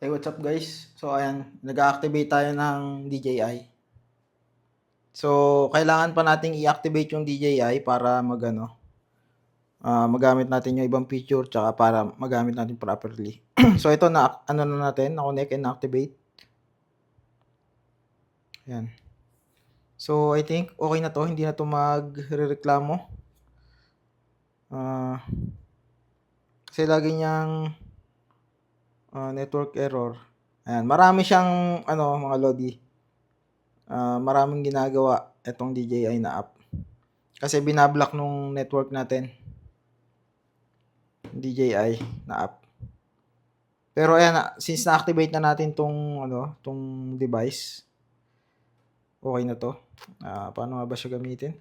Hey, what's up guys? So ayan, nag-a-activate tayo ng DJI. So kailangan pa nating i-activate yung DJI para magamit natin yung ibang feature tsaka para magamit natin properly. So ito na ano na natin, na-connect and activate. Ayan. So I think okay na to, hindi na to magrereklamo. Kasi lagi niyang network error. Ayan, marami siyang mga lodi. Maraming ginagawa itong DJI na app. Kasi binablock nung network natin. DJI na app. Pero ayan, since na-activate na natin tong device, okay na to. Paano nga ba siya gamitin?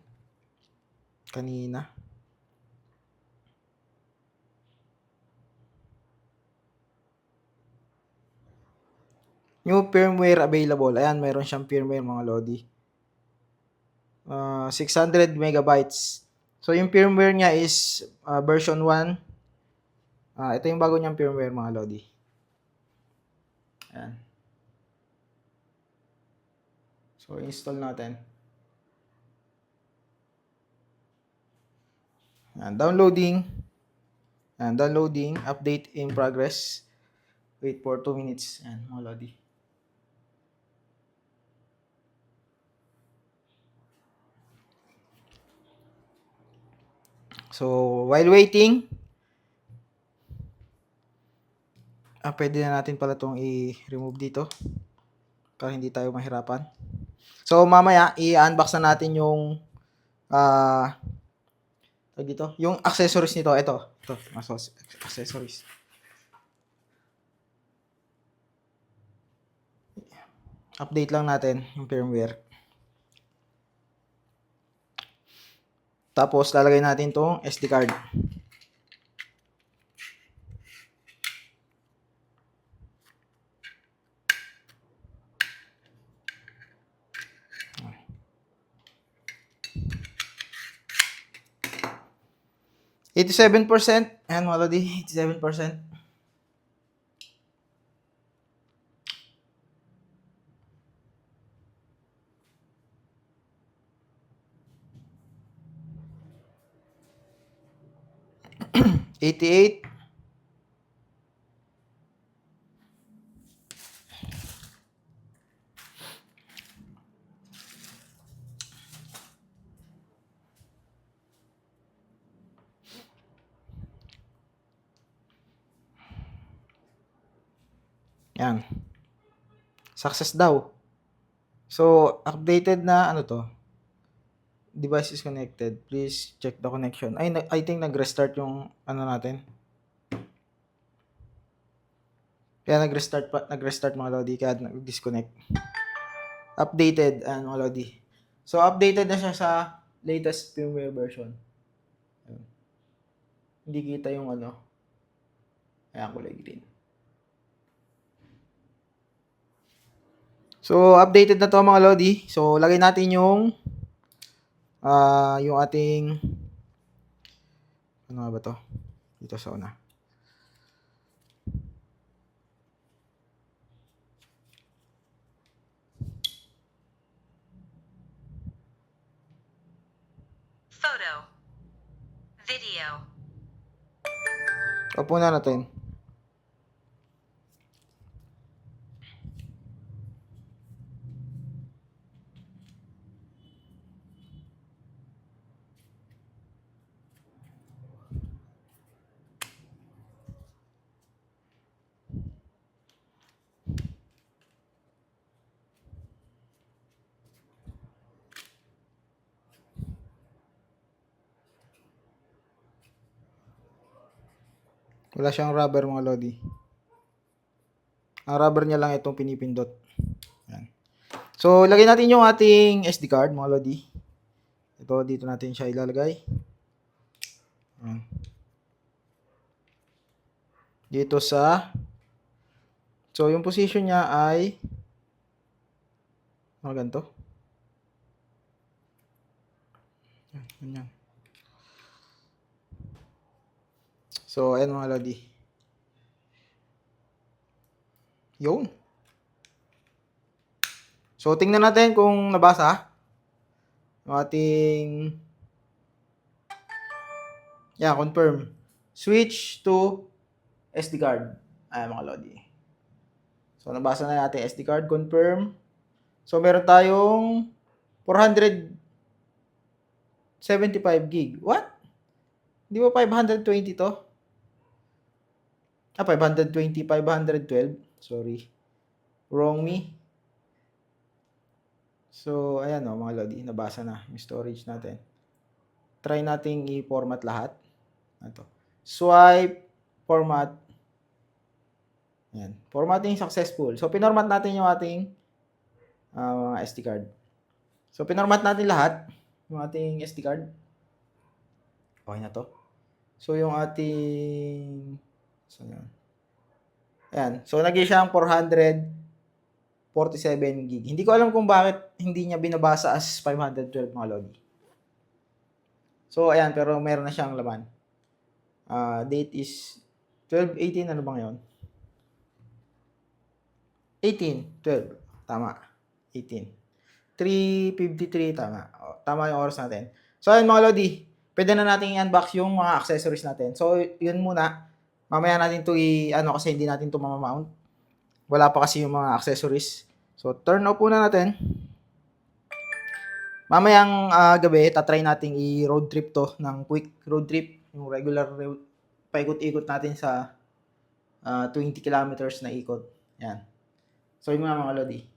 Kanina. New firmware available. Ayan, mayroon siyang firmware mga lodi. 600 megabytes. So yung firmware niya is version 1. Ito yung bago niyang firmware mga lodi. Ayan. So install natin. Ayan, downloading. Ayan, downloading. Update in progress. Wait for 2 minutes. Ayan, mga lodi. So, while waiting, pwede na natin pala itong i-remove dito para hindi tayo mahirapan. So, mamaya, i-unbox na natin yung yung accessories nito. Ito, accessories. Update lang natin yung firmware. Tapos, lalagay natin itong SD card. %87%. Ayan mga lodi, 87%. $88. Yan. Success daw. So, updated na to. Device is connected. Please check the connection. I think nag-restart yung natin. Kaya nag-restart mga lodi, kaya nag-disconnect. Updated, mga lodi. So, updated na siya sa latest firmware version. Hindi kita yung ayan, kulay green. So, updated na to mga lodi. So, lagay natin yung ating ano nga ba to? Dito sa una. Photo. Video. Opo na natin. Wala siyang rubber mga lodi. Ang rubber niya lang itong pinipindot. Yan. So, lagay natin yung ating SD card mga lodi. Ito, dito natin siya ilalagay. Yan. Dito sa so, yung position niya ay ganito. Ganyan. So, ayan mga lodi. Yun. So, tingnan natin kung nabasa yung ating, confirm. Switch to SD card. Ayan mga Lodi. So, nabasa na natin SD card, confirm. So, meron tayong 475 gig. What? Di ba 520 to? 520, 512. Sorry. Wrong me. So, ayan o, mga Lodi. Nabasa na yung storage natin. Try nating i-format lahat. Ito. Swipe, format. Ayan. Formatting successful. So, pinormat natin yung ating mga SD card. So, pinormat natin lahat yung ating SD card. Okay na to. So, yung ating... So, yan. Ayan. So, naging siyang 447 gig. Hindi ko alam kung bakit hindi niya binabasa as 512 mga Lodi. So, ayan. Pero meron na siyang laman. Date is 12/18. Ano ba ngayon? 12. Tama. 18. 3:53. Tama. Tama yung oras natin. So, ayun mga Lodi. Pwede na natin i-unbox yung mga accessories natin. So, yun muna. Mamaya natin to kasi hindi natin to mamamount. Wala pa kasi yung mga accessories. So, turn off muna natin. Mamayang gabi, tatry natin i-road trip to ng quick road trip. Yung regular paikot-ikot natin sa 20 kilometers na ikot. Yan. So, yun mga Lodi.